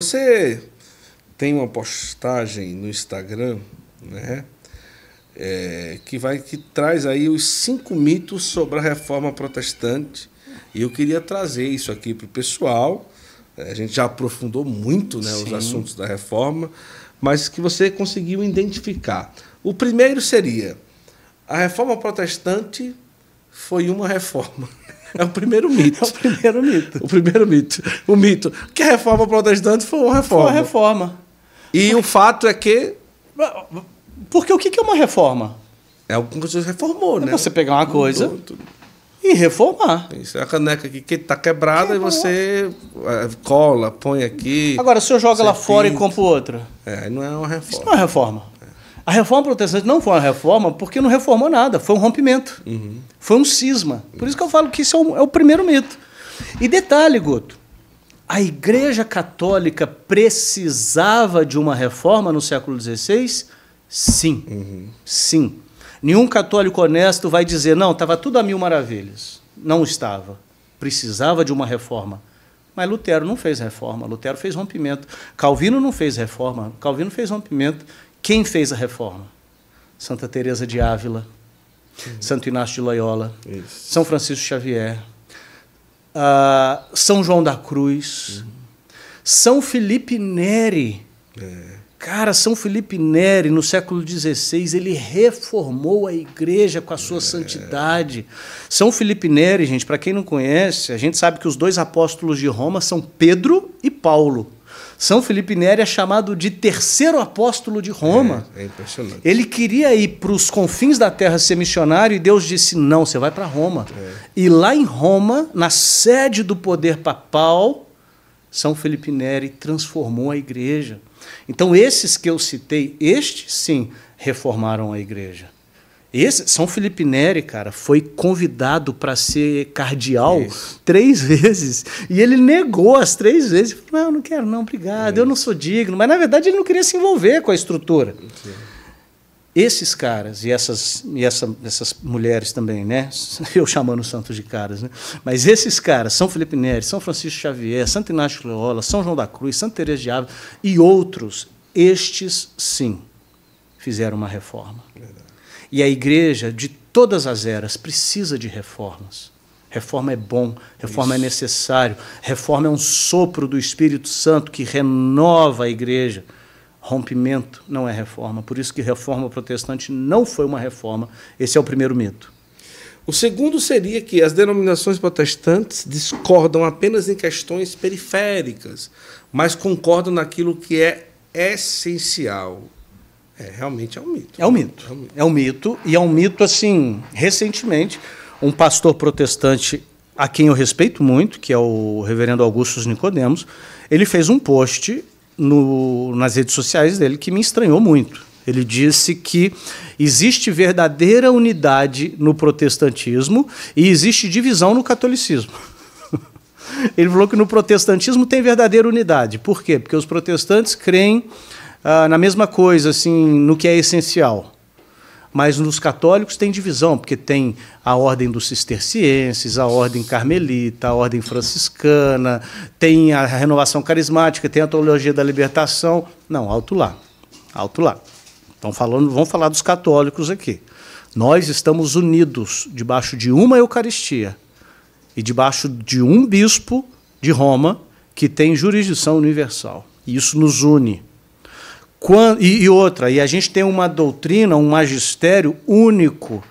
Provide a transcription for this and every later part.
você tem uma postagem no Instagram, né? Que traz aí os 5 mitos sobre a Reforma Protestante. E eu queria trazer isso aqui para o pessoal. A gente já aprofundou muito, né, os assuntos da Reforma, mas que você conseguiu identificar. O primeiro seria: a Reforma Protestante foi uma reforma. É o primeiro mito. É o primeiro mito. O primeiro mito. O mito que a Reforma Protestante foi uma reforma. Foi uma reforma. E o fato é que... Porque o que é uma reforma? É algo que você reformou, né? Você pegar uma coisa e reformar. Isso é a caneca aqui que está quebrada e você cola, põe aqui. Agora, se eu jogo ela fora e compro outra? Não é uma reforma. Isso não é reforma. A Reforma Protestante não foi uma reforma porque não reformou nada, foi um rompimento. Foi um cisma. Por isso que eu falo que isso é o primeiro mito. E detalhe, Guto, a Igreja Católica precisava de uma reforma no século XVI? Sim. Sim. Nenhum católico honesto vai dizer, não, estava tudo a mil maravilhas. Não estava. Precisava de uma reforma. Mas Lutero não fez reforma, Lutero fez rompimento. Calvino não fez reforma, Calvino fez rompimento. Quem fez a reforma? Santa Teresa de Ávila, Santo Inácio de Loyola, São Francisco Xavier, São João da Cruz, São Felipe Neri. Cara, São Felipe Neri, no século XVI, ele reformou a igreja com a sua santidade. São Felipe Neri, gente, para quem não conhece, a gente sabe que os 2 apóstolos de Roma são Pedro e Paulo. São Felipe Neri é chamado de terceiro apóstolo de Roma. É impressionante. Ele queria ir para os confins da terra ser missionário e Deus disse, não, você vai para Roma. E lá em Roma, na sede do poder papal, São Felipe Neri transformou a igreja. Então, esses que eu citei, estes, sim, reformaram a igreja. São Felipe Neri, cara, foi convidado para ser cardeal 3 vezes. E ele negou as 3 vezes. Falou, não, não quero não, obrigado, eu não sou digno. Mas, na verdade, ele não queria se envolver com a estrutura. Esses caras e essas mulheres também, né? Eu chamando os santos de caras, né? Mas esses caras, São Felipe Neri, São Francisco Xavier, Santo Inácio de Loyola, São João da Cruz, Santa Teresa de Ávila e outros, estes, sim, fizeram uma reforma. E a igreja, de todas as eras, precisa de reformas. Reforma é bom, reforma é necessário, reforma é um sopro do Espírito Santo que renova a igreja. Rompimento não é reforma, por isso que reforma protestante não foi uma reforma. Esse é o primeiro mito. O segundo seria que as denominações protestantes discordam apenas em questões periféricas, mas concordam naquilo que é essencial. Realmente é um mito. É um mito. É um mito, e é um mito, assim, recentemente, um pastor protestante a quem eu respeito muito, que é o reverendo Augustus Nicodemos, ele fez um post nas redes sociais dele que me estranhou muito. Ele disse que existe verdadeira unidade no protestantismo e existe divisão no catolicismo. Ele falou que no protestantismo tem verdadeira unidade. Por quê? Porque os protestantes creem na mesma coisa, assim, no que é essencial. Mas nos católicos tem divisão, porque tem a ordem dos cistercienses, a ordem carmelita, a ordem franciscana, tem a renovação carismática, tem a teologia da libertação. Não, alto lá. Alto lá. Vamos falar dos católicos aqui. Nós estamos unidos debaixo de uma Eucaristia e debaixo de um bispo de Roma que tem jurisdição universal. E isso nos une. E a gente tem uma doutrina, um magistério único.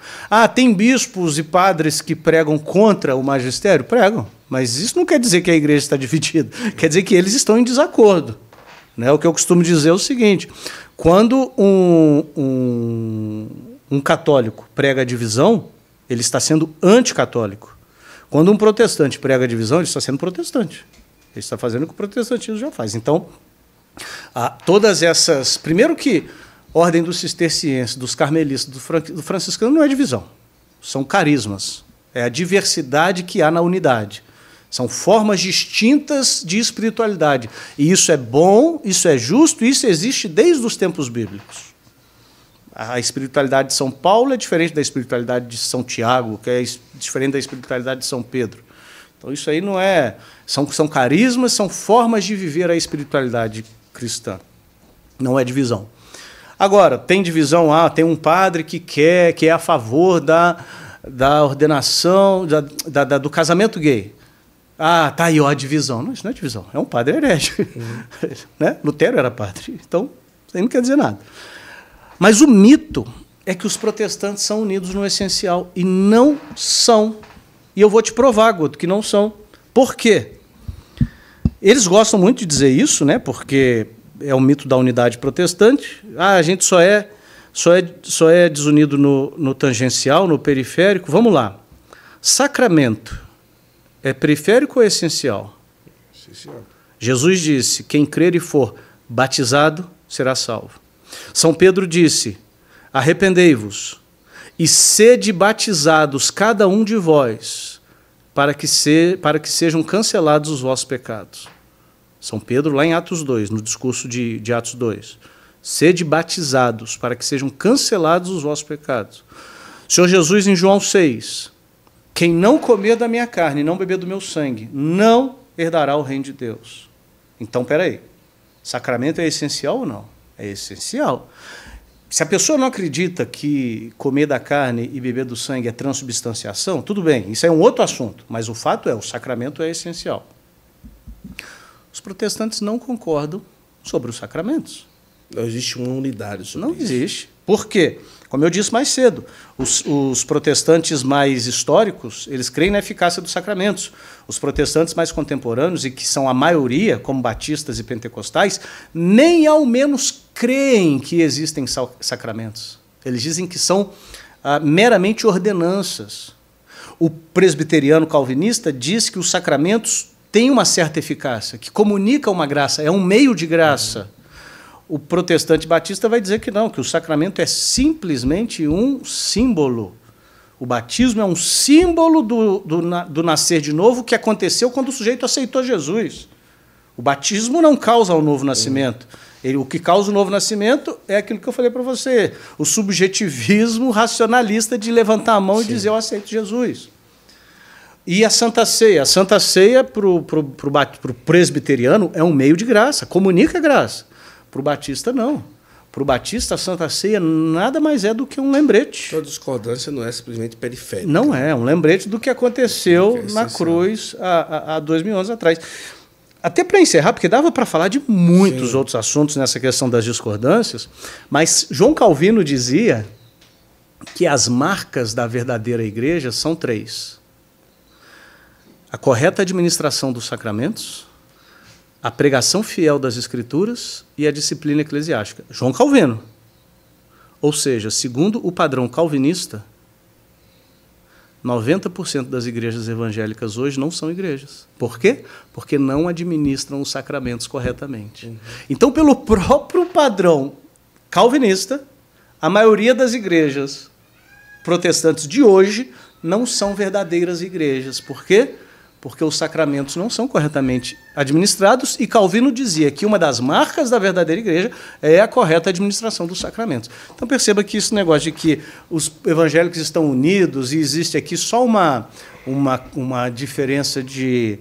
Tem bispos e padres que pregam contra o magistério? Pregam, mas isso não quer dizer que a igreja está dividida, quer dizer que eles estão em desacordo. Né? O que eu costumo dizer é o seguinte, quando um católico prega a divisão, ele está sendo anticatólico. Quando um protestante prega a divisão, ele está sendo protestante. Ele está fazendo o que o protestantismo já faz. Então, todas essas... Primeiro que ordem dos cistercienses, dos carmelistas, do franciscano não é divisão. São carismas. É a diversidade que há na unidade. São formas distintas de espiritualidade. E isso é bom, isso é justo, e isso existe desde os tempos bíblicos. A espiritualidade de São Paulo é diferente da espiritualidade de São Tiago, que é diferente da espiritualidade de São Pedro. Então isso aí não é... São carismas, são formas de viver a espiritualidade cristã. Não é divisão. Agora, tem divisão, tem um padre que é a favor da ordenação, do casamento gay. Tá aí ó, a divisão. Não, isso não é divisão, é um padre herege. Né? Lutero era padre, então isso aí não quer dizer nada. Mas o mito é que os protestantes são unidos no essencial, e não são. E eu vou te provar, Guto, que não são. Por quê? Eles gostam muito de dizer isso, né? Porque é o mito da unidade protestante. A gente só é desunido no tangencial, no periférico. Vamos lá. Sacramento é periférico ou essencial? Essencial. Jesus disse: quem crer e for batizado será salvo. São Pedro disse: arrependei-vos e sede batizados cada um de vós, para que sejam cancelados os vossos pecados. São Pedro, lá em Atos 2, no discurso de Atos 2. Sede batizados, para que sejam cancelados os vossos pecados. O Senhor Jesus, em João 6, quem não comer da minha carne e não beber do meu sangue, não herdará o reino de Deus. Então, peraí, sacramento é essencial ou não? É essencial. Se a pessoa não acredita que comer da carne e beber do sangue é transubstanciação, tudo bem, isso é um outro assunto, mas o fato é, o sacramento é essencial. Os protestantes não concordam sobre os sacramentos. Não existe uma unidade sobre isso. Não existe. Por quê? Como eu disse mais cedo, os protestantes mais históricos, eles creem na eficácia dos sacramentos. Os protestantes mais contemporâneos, e que são a maioria, como batistas e pentecostais, nem ao menos creem que existem sacramentos. Eles dizem que são meramente ordenanças. O presbiteriano calvinista diz que os sacramentos têm uma certa eficácia, que comunica uma graça, é um meio de graça. O protestante batista vai dizer que não, que o sacramento é simplesmente um símbolo. O batismo é um símbolo do nascer de novo que aconteceu quando o sujeito aceitou Jesus. O batismo não causa o novo nascimento. O que causa o novo nascimento é aquilo que eu falei para você, o subjetivismo racionalista de levantar a mão e dizer eu aceito Jesus. E a Santa Ceia? A Santa Ceia, para o presbiteriano, é um meio de graça, comunica a graça. Para o batista, não. Para o batista, a Santa Ceia nada mais é do que um lembrete. Toda discordância não é simplesmente periférica. Não é um lembrete do que aconteceu na cruz há 2000 anos atrás. Até para encerrar, porque dava para falar de muitos outros assuntos nessa questão das discordâncias, mas João Calvino dizia que as marcas da verdadeira igreja são 3. A correta administração dos sacramentos, a pregação fiel das Escrituras e a disciplina eclesiástica. João Calvino. Ou seja, segundo o padrão calvinista, 90% das igrejas evangélicas hoje não são igrejas. Por quê? Porque não administram os sacramentos corretamente. Então, pelo próprio padrão calvinista, a maioria das igrejas protestantes de hoje não são verdadeiras igrejas. Por quê? Porque os sacramentos não são corretamente administrados, e Calvino dizia que uma das marcas da verdadeira igreja é a correta administração dos sacramentos. Então perceba que esse negócio de que os evangélicos estão unidos e existe aqui só uma diferença de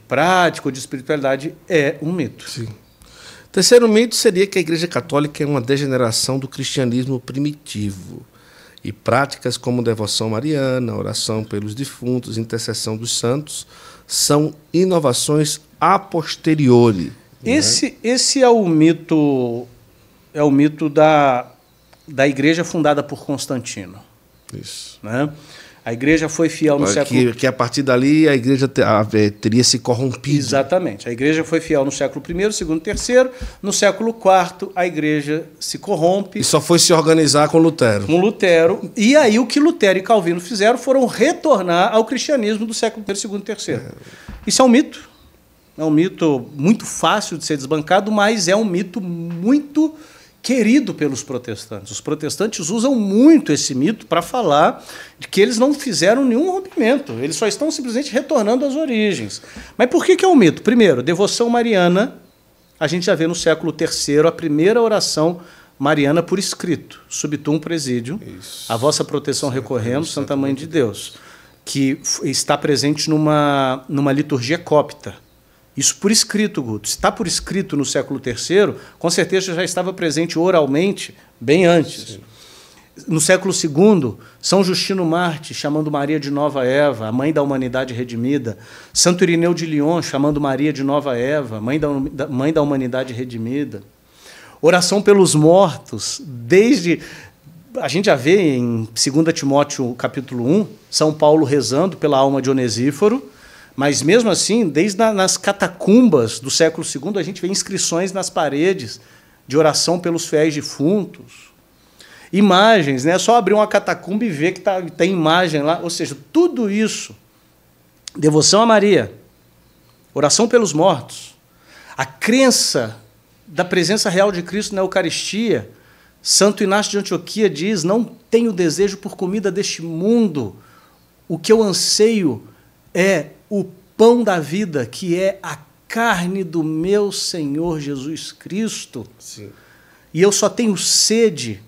prática ou de espiritualidade é um mito. Sim. Terceiro mito seria que a Igreja Católica é uma degeneração do cristianismo primitivo. E práticas como devoção mariana, oração pelos defuntos, intercessão dos santos, são inovações a posteriori. Esse é o mito da igreja fundada por Constantino. Isso. Né? A igreja foi fiel no século... Que a partir dali a igreja teria se corrompido. Exatamente. A igreja foi fiel no século I, II, III. No século IV, a igreja se corrompe. E só foi se organizar com Lutero. Com Lutero. E aí o que Lutero e Calvino fizeram foram retornar ao cristianismo do século I, II, III. Isso é um mito. É um mito muito fácil de ser desbancado, mas é um mito muito querido pelos protestantes. Os protestantes usam muito esse mito para falar de que eles não fizeram nenhum rompimento, eles só estão simplesmente retornando às origens. Mas por que é um mito? Primeiro, devoção mariana, a gente já vê no século III a primeira oração mariana por escrito, subtum presidium, a vossa proteção recorrendo, Santa Mãe de Deus. que está presente numa liturgia cópita. Isso por escrito, Guto. Se está por escrito no século III, com certeza já estava presente oralmente bem antes. Sim. No século II, São Justino Marte chamando Maria de Nova Eva, a mãe da humanidade redimida. Santo Irineu de Lyon chamando Maria de Nova Eva, mãe da humanidade redimida. Oração pelos mortos, desde... A gente já vê em 2 Timóteo capítulo 1, São Paulo rezando pela alma de Onesíforo, mas mesmo assim, desde nas catacumbas do século II, a gente vê inscrições nas paredes de oração pelos fiéis defuntos. Imagens, né? É só abrir uma catacumba e ver que tem imagem lá. Ou seja, tudo isso, devoção a Maria, oração pelos mortos, a crença da presença real de Cristo na Eucaristia. Santo Inácio de Antioquia diz, não tenho desejo por comida deste mundo, o que eu anseio é o pão da vida, que é a carne do meu Senhor Jesus Cristo. Sim. E eu só tenho sede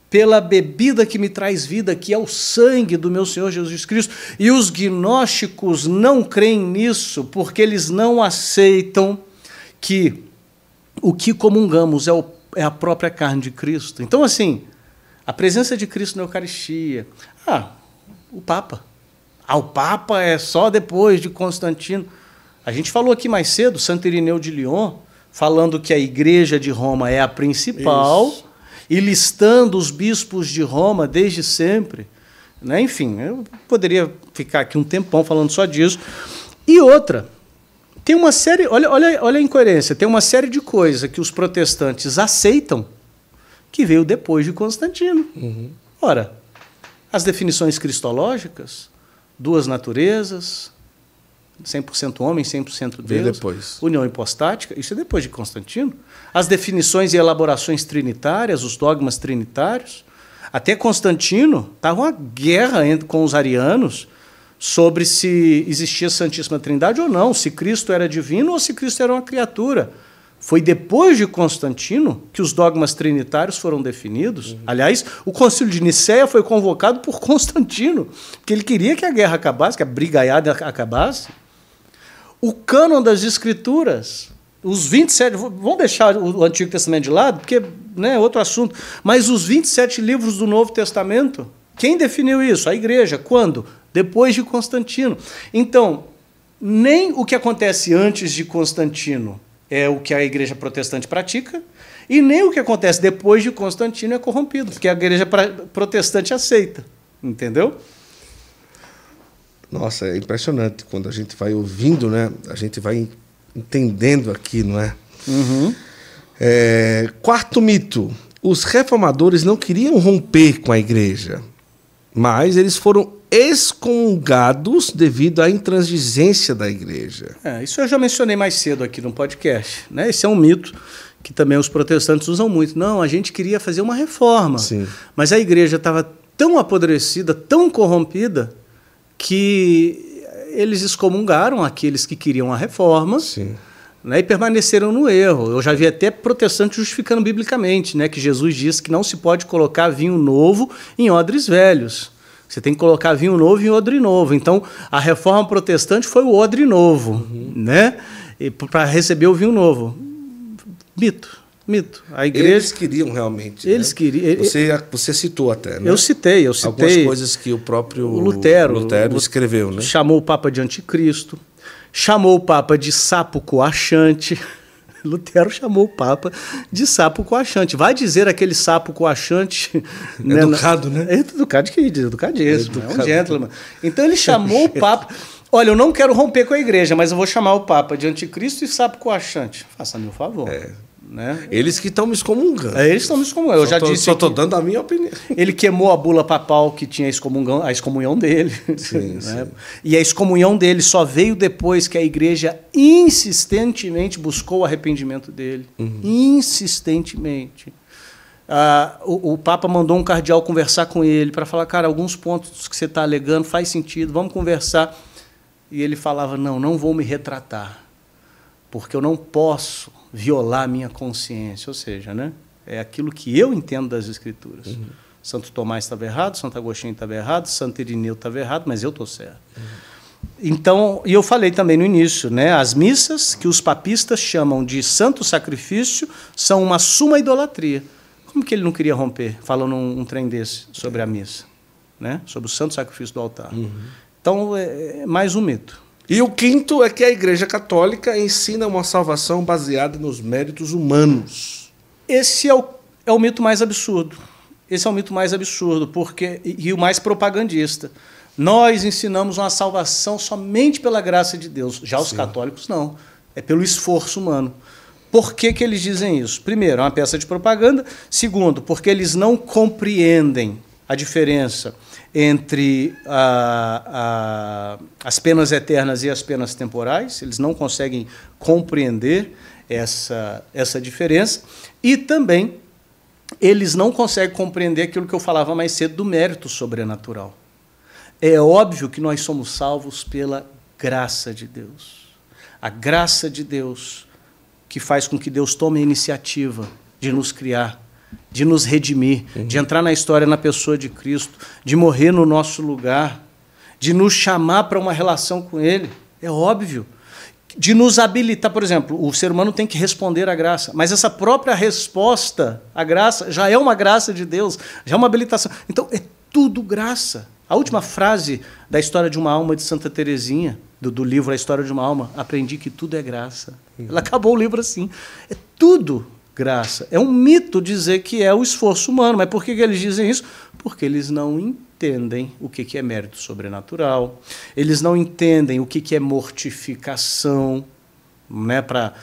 pela bebida que me traz vida, que é o sangue do meu Senhor Jesus Cristo. E os gnósticos não creem nisso, porque eles não aceitam que o que comungamos é a própria carne de Cristo. Então, assim, a presença de Cristo na Eucaristia. O Papa. O Papa é só depois de Constantino. A gente falou aqui mais cedo, Santo Irineu de Lyon, falando que a Igreja de Roma é a principal. Isso. E listando os bispos de Roma desde sempre. Né? Enfim, eu poderia ficar aqui um tempão falando só disso. E outra, tem uma série... Olha a incoerência. Tem uma série de coisas que os protestantes aceitam que veio depois de Constantino. Uhum. Ora, as definições cristológicas, duas naturezas, 100% homem, 100% Deus, depois. União hipostática, isso é depois de Constantino. As definições e elaborações trinitárias, os dogmas trinitários. Até Constantino estava uma guerra com os arianos sobre se existia Santíssima Trindade ou não, se Cristo era divino ou se Cristo era uma criatura. Foi depois de Constantino que os dogmas trinitários foram definidos. Uhum. Aliás, o Concílio de Nicéia foi convocado por Constantino, porque ele queria que a guerra acabasse, que a brigaiada acabasse. O cânon das Escrituras, os 27... Vamos deixar o Antigo Testamento de lado, porque é outro assunto, mas os 27 livros do Novo Testamento, quem definiu isso? A Igreja. Quando? Depois de Constantino. Então, nem o que acontece antes de Constantino é o que a Igreja protestante pratica, e nem o que acontece depois de Constantino é corrompido, porque a Igreja protestante aceita. Entendeu? Nossa, é impressionante. Quando a gente vai ouvindo, né? A gente vai entendendo aqui, não é? Uhum. Quarto mito. Os reformadores não queriam romper com a Igreja, mas eles foram excomungados devido à intransigência da Igreja. Isso eu já mencionei mais cedo aqui no podcast. Né? Esse é um mito que também os protestantes usam muito. Não, a gente queria fazer uma reforma, sim, mas a Igreja estava tão apodrecida, tão corrompida, que eles excomungaram aqueles que queriam a reforma, sim, né, e permaneceram no erro. Eu já vi até protestantes justificando biblicamente, né, que Jesus disse que não se pode colocar vinho novo em odres velhos. Você tem que colocar vinho novo em odre novo. Então, a reforma protestante foi o odre novo, uhum, né, para receber o vinho novo. Mito. A Igreja... Eles queriam realmente. Eles, né, queriam. Você citou até, né? Eu citei. Algumas coisas que o próprio Lutero escreveu, né? Chamou o Papa de anticristo, chamou o Papa de sapo coaxante. Lutero chamou o Papa de sapo coaxante. Vai dizer aquele sapo coaxante... Educado, né? Educadíssimo, é um gentleman. Então ele chamou o Papa... Olha, eu não quero romper com a Igreja, mas eu vou chamar o Papa de anticristo e sapo coaxante. Faça-me um favor. Né? Eles que estão me excomungando. Eles estão me excomungando. Eu já disse. Só estou dando a minha opinião. Ele queimou a bula papal que tinha a excomunhão dele. Sim, né? sim. E a excomunhão dele só veio depois que a Igreja insistentemente buscou o arrependimento dele. Uhum. Insistentemente. O Papa mandou um cardeal conversar com ele para falar, cara, alguns pontos que você está alegando faz sentido, vamos conversar. E ele falava, não vou me retratar, porque eu não posso violar a minha consciência. Ou seja, né, é aquilo que eu entendo das Escrituras. Uhum. Santo Tomás estava errado, Santo Agostinho estava errado, Santo Irineu estava errado, mas eu estou certo. Então, e eu falei também no início, né, as missas que os papistas chamam de santo sacrifício são uma suma idolatria. Como que ele não queria romper, falando um trem desse sobre a missa, né, sobre o santo sacrifício do altar? Então, é mais um mito. E o quinto é que a Igreja Católica ensina uma salvação baseada nos méritos humanos. Esse é o mito mais absurdo. Esse é o mito mais absurdo e o mais propagandista. Nós ensinamos uma salvação somente pela graça de Deus. Já os católicos não. É pelo esforço humano. Por que que eles dizem isso? Primeiro, é uma peça de propaganda. Segundo, porque eles não compreendem a diferença entre as penas eternas e as penas temporais. Eles não conseguem compreender essa diferença. E também eles não conseguem compreender aquilo que eu falava mais cedo do mérito sobrenatural. É óbvio que nós somos salvos pela graça de Deus. A graça de Deus que faz com que Deus tome a iniciativa de nos criar, de nos redimir, de entrar na história na pessoa de Cristo, de morrer no nosso lugar, de nos chamar para uma relação com Ele. É óbvio. De nos habilitar, por exemplo, o ser humano tem que responder à graça, mas essa própria resposta à graça já é uma graça de Deus, já é uma habilitação. Então, é tudo graça. A última frase da História de uma Alma de Santa Teresinha, do livro A História de uma Alma, aprendi que tudo é graça. Ela acabou o livro assim. É tudo graça. É um mito dizer que é o esforço humano. Mas por que eles dizem isso? Porque eles não entendem o que é mérito sobrenatural, eles não entendem o que é mortificação, né, para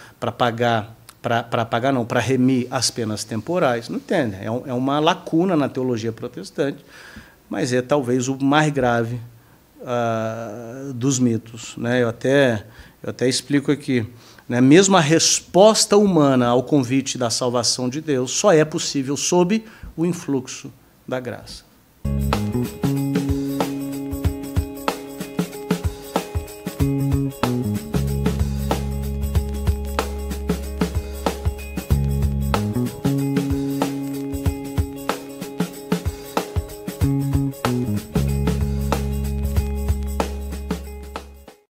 remir as penas temporais. Não entendem. É uma lacuna na teologia protestante, mas é talvez o mais grave dos mitos, né? Eu até explico aqui, né? Mesmo a resposta humana ao convite da salvação de Deus só é possível sob o influxo da graça.